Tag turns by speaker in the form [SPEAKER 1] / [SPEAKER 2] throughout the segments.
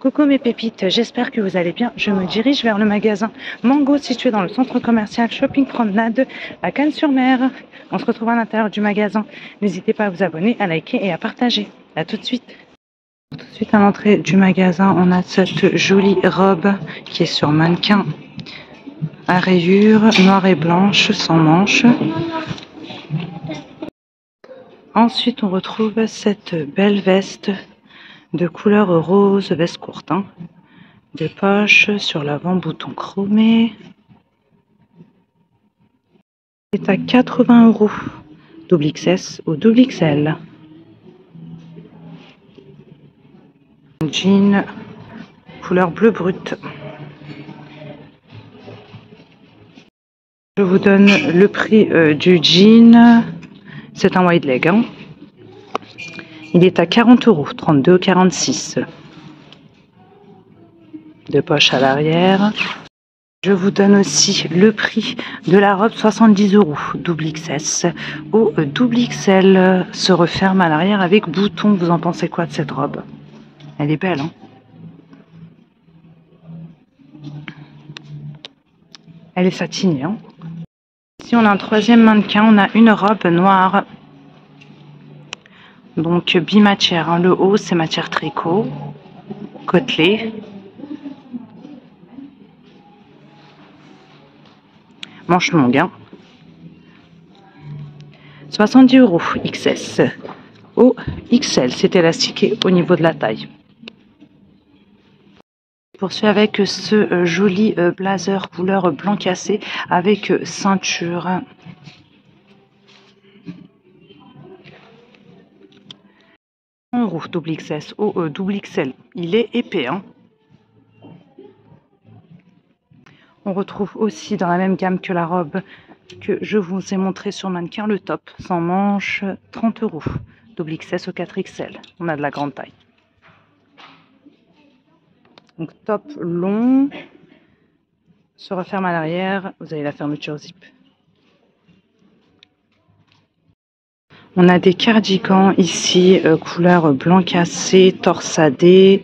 [SPEAKER 1] Coucou mes pépites, j'espère que vous allez bien. Je me dirige vers le magasin Mango situé dans le centre commercial Shopping Promenade à Cannes-sur-Mer. On se retrouve à l'intérieur du magasin. N'hésitez pas à vous abonner, à liker et à partager. A tout de suite. Tout de suite à l'entrée du magasin, on a cette jolie robe qui est sur mannequin à rayures noire et blanche sans manches. Ensuite, on retrouve cette belle veste de couleur rose, veste courte, des poches sur l'avant, bouton chromé. C'est à 80 €, double XS ou double XL. Jean couleur bleu brut. Je vous donne le prix du jean. C'est un wide leg. Il est à 40 €, 32,46 €. De poche à l'arrière. Je vous donne aussi le prix de la robe, 70 €, double XS ou double XL. Se referme à l'arrière avec bouton. Vous en pensez quoi de cette robe? Elle est belle, hein? Elle est satinée, hein? Ici, on a un troisième mannequin. On a une robe noire. Donc, bimatière. Le haut, c'est matière tricot. Côtelé. Manche longue. 70 € XS ou XL. C'est élastiqué au niveau de la taille. Je poursuis avec ce joli blazer couleur blanc cassé avec ceinture. €, double XS ou double XL. Il est épais, hein. On retrouve aussi dans la même gamme que la robe que je vous ai montré sur mannequin, le top sans manches, 30 €, double XS ou 4XL. On a de la grande taille. Donc top long, se referme à l'arrière, vous avez la fermeture zip. On a des cardigans ici, couleur blanc cassé, torsadé.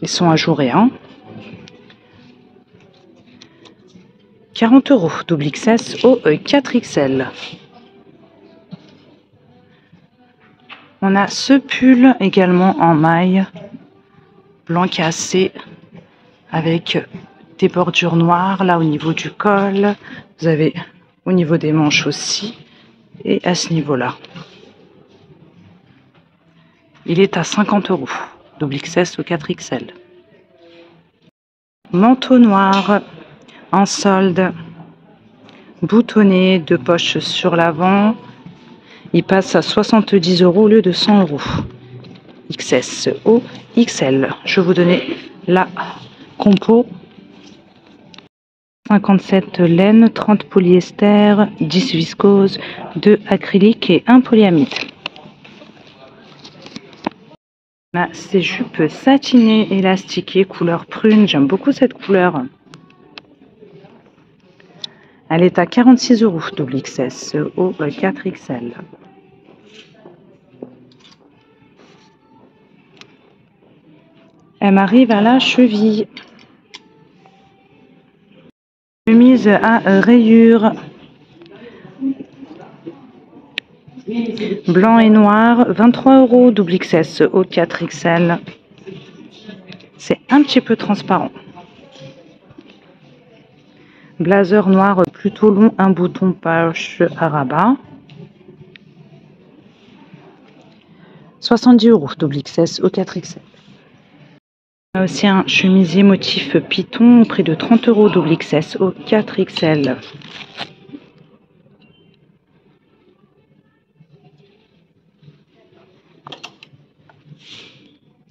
[SPEAKER 1] Ils sont ajourés, hein. 40 €, double XS ou 4XL. On a ce pull également en maille, blanc cassé, avec des bordures noires là au niveau du col. Vous avez au niveau des manches aussi, et à ce niveau-là. Il est à 50 €, double XS ou 4XL. Manteau noir en solde, boutonné, deux poches sur l'avant. Il passe à 70 € au lieu de 100 €. XS ou XL. Je vais vous donner la compo. 57 laine, 30 polyester, 10 viscose, 2 acrylique et 1 polyamide. On a ces jupes satinées élastiquées couleur prune. J'aime beaucoup cette couleur. Elle est à 46 € double XS ou 4XL. Elle m'arrive à la cheville. Chemise à rayures. Blanc et noir, 23 € double XS ou 4XL. C'est un petit peu transparent. Blazer noir plutôt long, un bouton poche à rabat. 70 € double XS ou 4XL. On a aussi un chemisier motif python au prix de 30 € double XS ou 4XL.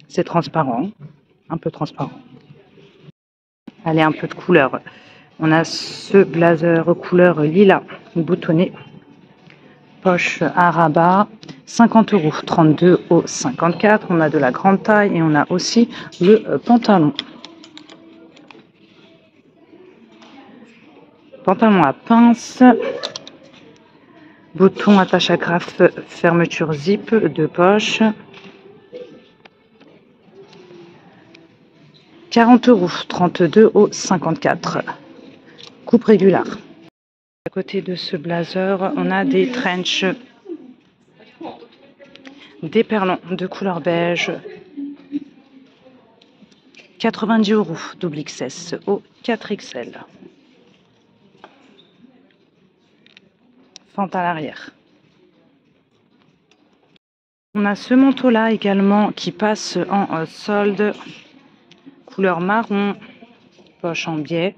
[SPEAKER 1] C'est transparent, un peu transparent. Allez, un peu de couleur. On a ce blazer couleur lilas boutonné, poche à rabat, 50 €, 32 au 54. On a de la grande taille et on a aussi le pantalon. Pantalon à pince, bouton attache à graffe, fermeture zip, deux poches. 40 euros, 32 au 54. Coupe régulière. À côté de ce blazer, on a des trench, des perlons de couleur beige. 90 euros, double XS au 4XL. Fente à l'arrière. On a ce manteau-là également qui passe en solde. Couleur marron, poche en biais.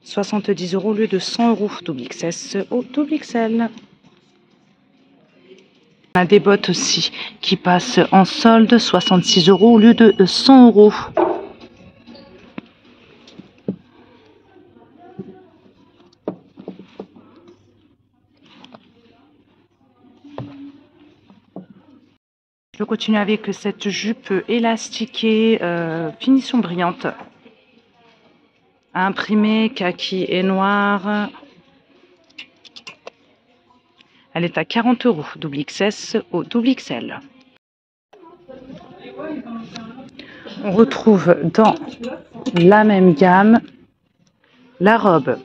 [SPEAKER 1] 70 euros au lieu de 100 euros, double XS au double XL. On a des bottes aussi qui passent en solde. 66 euros au lieu de 100 euros. Je continue avec cette jupe élastiquée, finition brillante, imprimée kaki et noir. Elle est à 40 euros, double XS au double XL. On retrouve dans la même gamme la robe.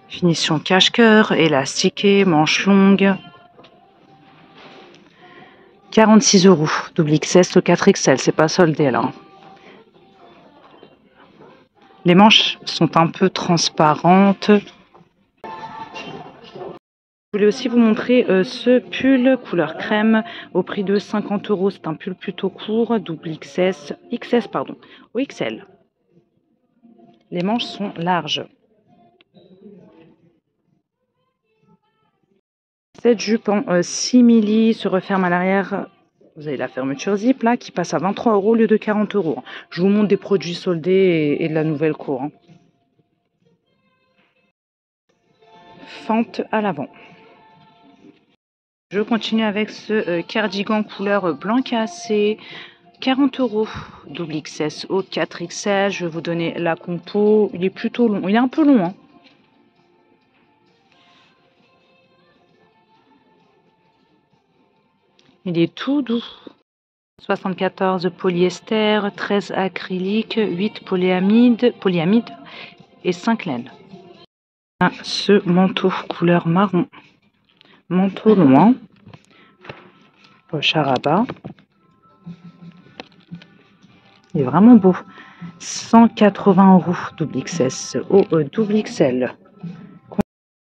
[SPEAKER 1] Finition cache-cœur, élastiquée, manche longue. 46 euros, double XS au 4XL, c'est pas soldé là. Les manches sont un peu transparentes. Je voulais aussi vous montrer ce pull couleur crème au prix de 50 euros. C'est un pull plutôt court, double XS pardon, au XL. Les manches sont larges. Cette jupe en simili se referme à l'arrière. Vous avez la fermeture zip là qui passe à 23 euros au lieu de 40 euros. Je vous montre des produits soldés et de la nouvelle cour. Fente à l'avant. Je continue avec ce cardigan couleur blanc cassé. 40 euros, double XS au 4XL. Je vais vous donner la compo. Il est plutôt long. Il est un peu long, hein. Il est tout doux. 74 polyester, 13 acrylique, 8 polyamide et 5 laine. Ce manteau couleur marron. Manteau long. Poche à rabat. Il est vraiment beau. 180 euros, double XS au double XL.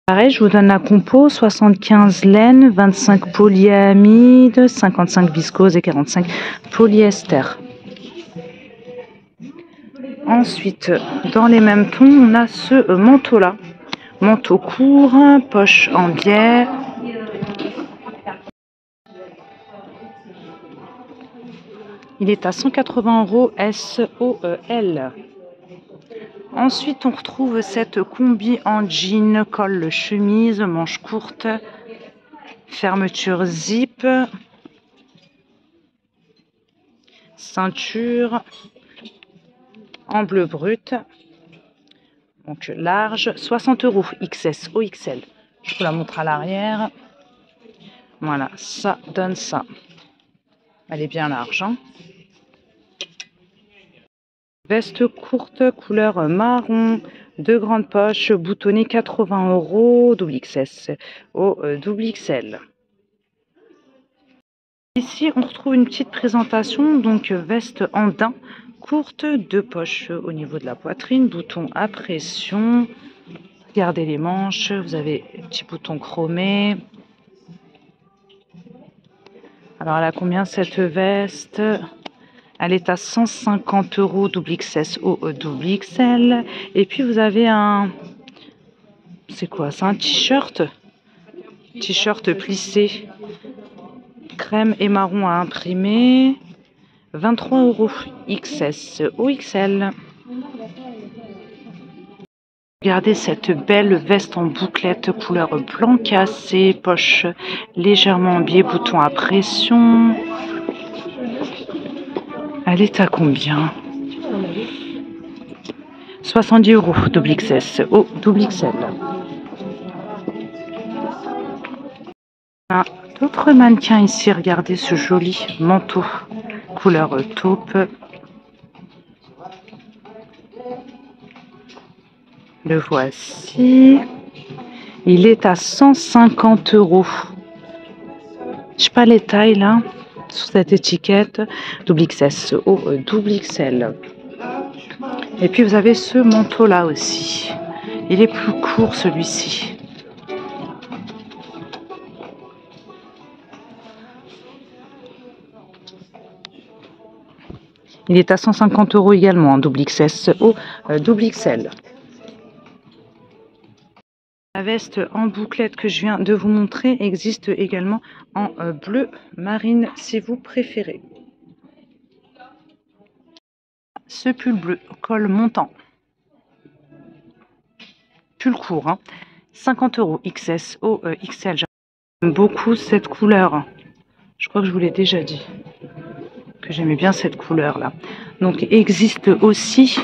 [SPEAKER 1] Pareil, je vous donne la compo, 75 laine, 25 polyamide, 55 viscose et 45 polyester. Ensuite, dans les mêmes tons, on a ce manteau-là. Manteau court, poche en biais. Il est à 180 euros SOL. Ensuite, on retrouve cette combi en jean, col chemise, manche courte, fermeture zip, ceinture en bleu brut, donc large, 60 euros XS au XL. Je vous la montre à l'arrière. Voilà, ça donne ça. Elle est bien large, hein. Veste courte couleur marron, 2 grandes poches, boutonnée 80 euros, double XS au double XL. Ici, on retrouve une petite présentation, donc veste en daim, courte, 2 poches au niveau de la poitrine, bouton à pression. Regardez les manches, vous avez des petits boutons chromés. Alors, elle a combien cette veste ? Elle est à 150 euros, double XS au double XL. Et puis vous avez un... C'est quoi? C'est un t-shirt. T-shirt plissé. Crème et marron à imprimer. 23 euros, XS au XL. Regardez cette belle veste en bouclette couleur blanc cassé. Poche légèrement en biais, bouton à pression. Elle est à combien? 70 euros, double XS au double XL. On a d'autres mannequins ici. Regardez ce joli manteau couleur taupe. Le voici. Il est à 150 €. Je sais pas les tailles là, sur cette étiquette. Double XS au double XL. Et puis vous avez ce manteau là aussi. Il est plus court celui-ci. Il est à 150 € également, en double XS au double XL. La veste en bouclette que je viens de vous montrer existe également en bleu marine si vous préférez. Ce pull bleu, col montant. Pull court, hein. 50 € XS au XL. J'aime beaucoup cette couleur. Je crois que je vous l'ai déjà dit. Que j'aimais bien cette couleur là. Donc existe aussi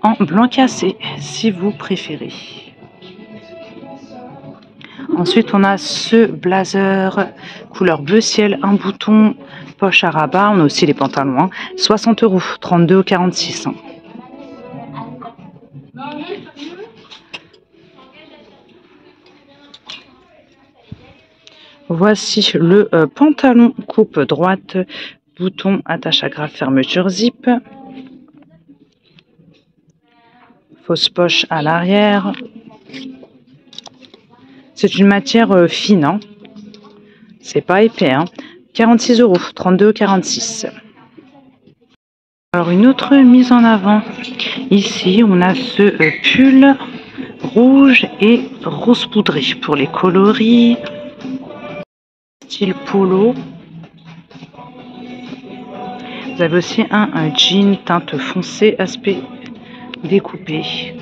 [SPEAKER 1] en blanc cassé si vous préférez. Ensuite on a ce blazer couleur bleu ciel, un bouton, poche à rabat. On a aussi les pantalons, hein. 60 €, 32 au 46. Hein. Voici le pantalon coupe droite, bouton, attache à grave, fermeture zip. Fausse poche à l'arrière. C'est une matière fine, hein. C'est pas épais. Hein. 46 €, 32 46. Alors une autre mise en avant. Ici, on a ce pull rouge et rose poudré pour les coloris. Style polo. Vous avez aussi un jean teinte foncée, aspect découpé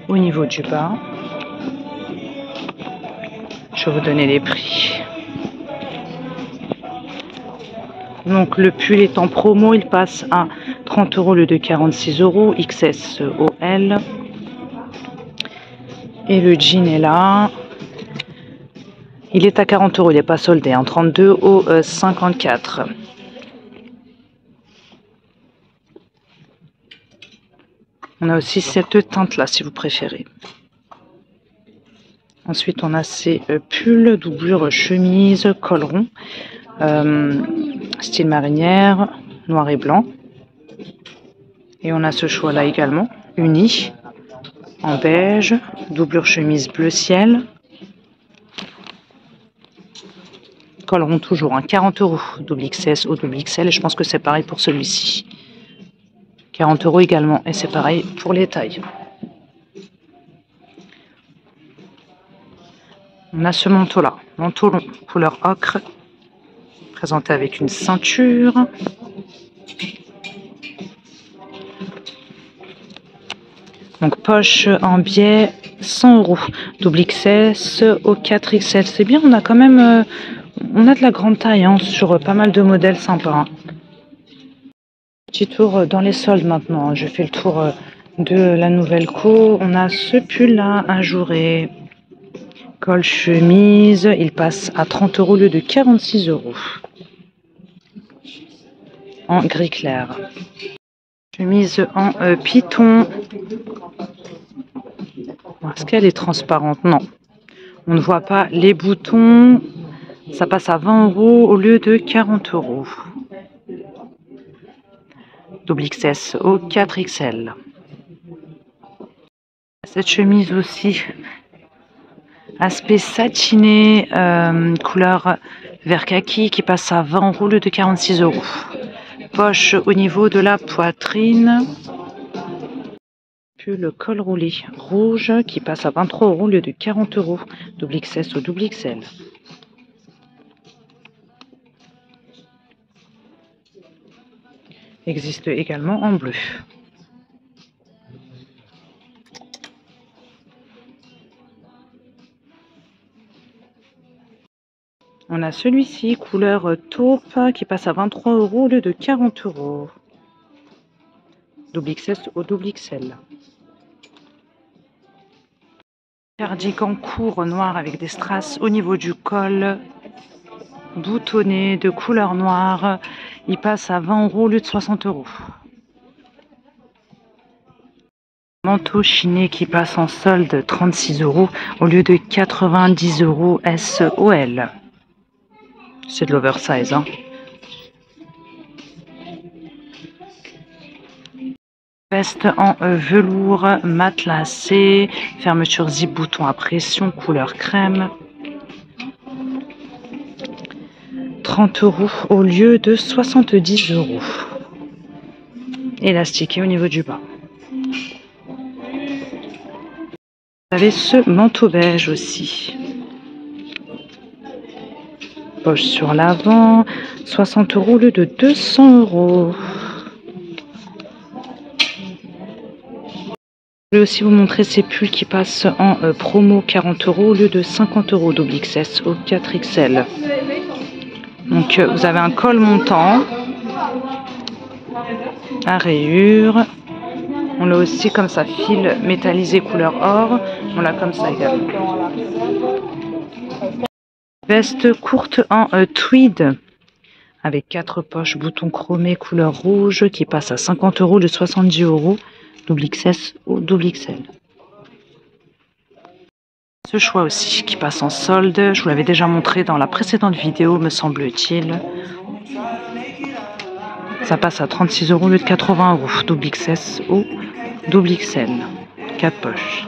[SPEAKER 1] au niveau du bas. Je vais vous donner les prix. Donc le pull est en promo, il passe à 30 € au lieu de 46 €, XS au L. Et le jean est là. Il est à 40 €, il n'est pas soldé, en 32 au 54. On a aussi cette teinte là si vous préférez. Ensuite on a ces pulls, doublure chemise, col rond, style marinière, noir et blanc. Et on a ce choix là également, uni, en beige, doublure chemise bleu ciel. Col rond toujours, hein, 40 €, double XS au double XL, et je pense que c'est pareil pour celui-ci. 40 € également, et c'est pareil pour les tailles. On a ce manteau là, manteau long, couleur ocre, présenté avec une ceinture. Donc poche en biais, 100 €, double XS au 4 XL. C'est bien, on a quand même, on a de la grande taille, hein, sur pas mal de modèles sympas. Hein. Petit tour dans les soldes maintenant. Je fais le tour de la nouvelle co. On a ce pull là, ajouré. Col chemise, il passe à 30 € au lieu de 46 €. En gris clair. Chemise en python. Est-ce qu'elle est transparente? Non. On ne voit pas les boutons. Ça passe à 20 € au lieu de 40 €. Double XS au 4 XL. Cette chemise aussi, aspect satiné, couleur vert kaki, qui passe à 20 € au lieu de 46 €. Poche au niveau de la poitrine. Puis le col roulé rouge qui passe à 23 € au lieu de 40 €. Double XS au double XL. Existe également en bleu. On a celui-ci, couleur taupe, qui passe à 23 € au lieu de 40 €. Double XS au double XL. Cardigan court noir avec des strass au niveau du col. Boutonné de couleur noire. Il passe à 20 € au lieu de 60 €. Manteau chiné qui passe en solde 36 € au lieu de 90 € SOL. C'est de l'oversize, hein. Veste en velours matelassé, fermeture zip bouton à pression, couleur crème. 30 € au lieu de 70 €. Élastiqué au niveau du bas. Vous avez ce manteau beige aussi. Poche sur l'avant, 60 € au lieu de 200 €. Je vais aussi vous montrer ces pulls qui passent en promo 40 € au lieu de 50 € double XS au 4XL. Donc vous avez un col montant à rayures. On l'a aussi comme ça, fil métallisé couleur or. On l'a comme ça également. Veste courte en tweed avec 4 poches, boutons chromés couleur rouge qui passe à 50 € de 70 € double XS ou double XL. Ce choix aussi qui passe en solde, je vous l'avais déjà montré dans la précédente vidéo me semble-t-il. Ça passe à 36 € au lieu de 80 € double XS ou double XL. 4 poches.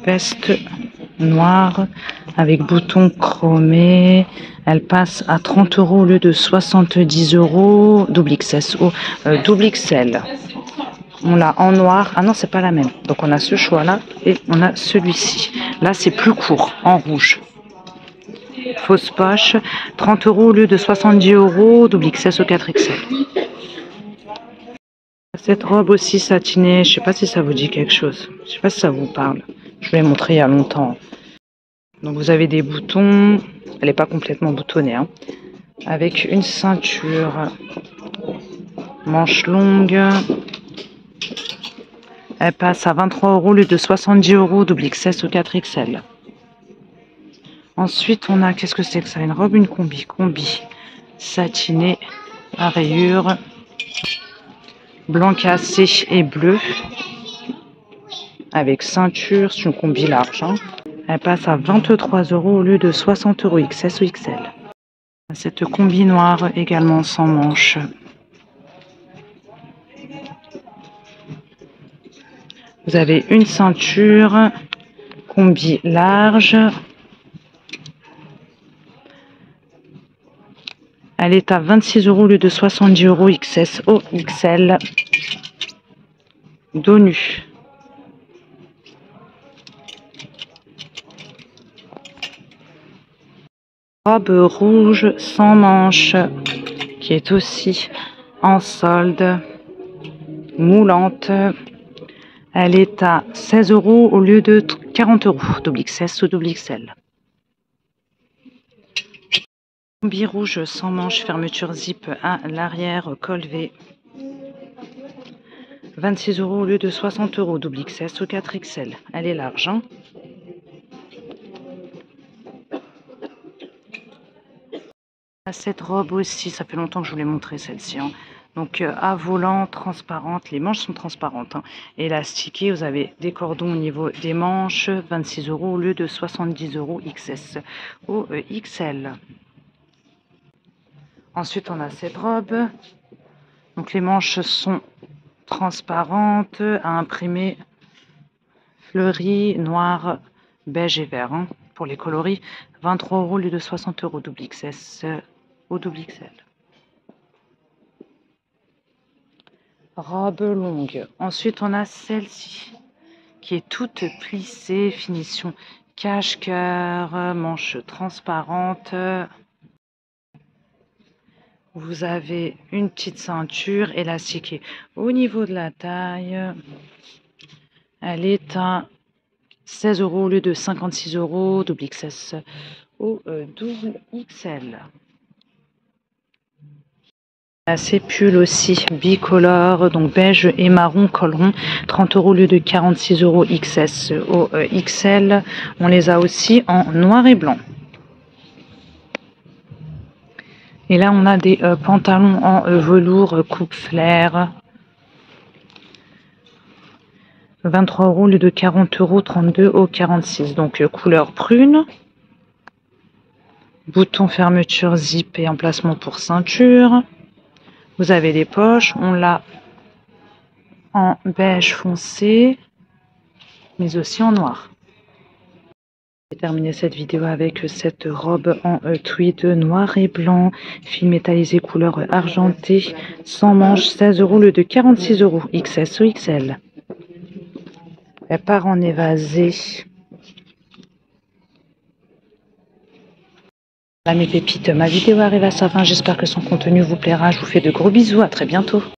[SPEAKER 1] Veste noire avec boutons chromés. Elle passe à 30 € au lieu de 70 € double XS ou double XL. On l'a en noir. Ah non, c'est pas la même. Donc on a ce choix-là et on a celui-ci. Là, c'est plus court, en rouge. Fausse poche, 30 € au lieu de 70 €, double XS au 4XL. Cette robe aussi satinée, je sais pas si ça vous dit quelque chose. Je sais pas si ça vous parle. Je vous l'ai montré il y a longtemps. Donc vous avez des boutons. Elle n'est pas complètement boutonnée, hein. Avec une ceinture. Manche longue. Elle passe à 23 € au lieu de 70 € double XS au 4XL. Ensuite, on a, qu'est-ce que c'est que ça? Une robe, une combi. Combi satinée à rayures. Blanc cassé et bleu. Avec ceinture, c'est une combi large, hein. Elle passe à 23 € au lieu de 60 € XS ou XL. Cette combi noire également sans manches. Vous avez une ceinture, combi large. Elle est à 26 € au lieu de 70 € XS au XL. Dos nu. Robe rouge sans manches qui est aussi en solde, moulante. Elle est à 16 € au lieu de 40 €, double XS ou double XL. Combi rouge sans manches, fermeture zip à l'arrière, col V. 26 € au lieu de 60 € double XS ou 4XL. Elle est large, hein. Cette robe aussi, ça fait longtemps que je vous l'ai montré celle-ci, hein. Donc à volant, transparente, les manches sont transparentes, hein. Élastiquées, vous avez des cordons au niveau des manches, 26 € au lieu de 70 € XS ou XL. Ensuite, on a cette robe. Donc les manches sont transparentes, à imprimer fleuries, noir, beige et vert, hein, pour les coloris. 23 € au lieu de 60 € double XS ou double XL. Robe longue. Ensuite, on a celle-ci qui est toute plissée, finition cache-cœur, manche transparente. Vous avez une petite ceinture élastiquée au niveau de la taille. Elle est à 16 € au lieu de 56 €, double XS ou double XL. Ces pulls aussi bicolores, donc beige et marron, col rond, 30 € au lieu de 46 € XS au XL. On les a aussi en noir et blanc. Et là, on a des pantalons en velours coupe flair. 23 € au lieu de 40 €, 32 au 46. Donc couleur prune. Bouton fermeture zip et emplacement pour ceinture. Vous avez les poches. On l'a en beige foncé, mais aussi en noir. J'ai terminé cette vidéo avec cette robe en tweed noir et blanc, fil métallisé couleur argentée, sans manches, 16 € au lieu de 46 €, XS ou XL. Elle part en évasé. Voilà mes pépites, ma vidéo arrive à sa fin, j'espère que son contenu vous plaira, je vous fais de gros bisous, à très bientôt.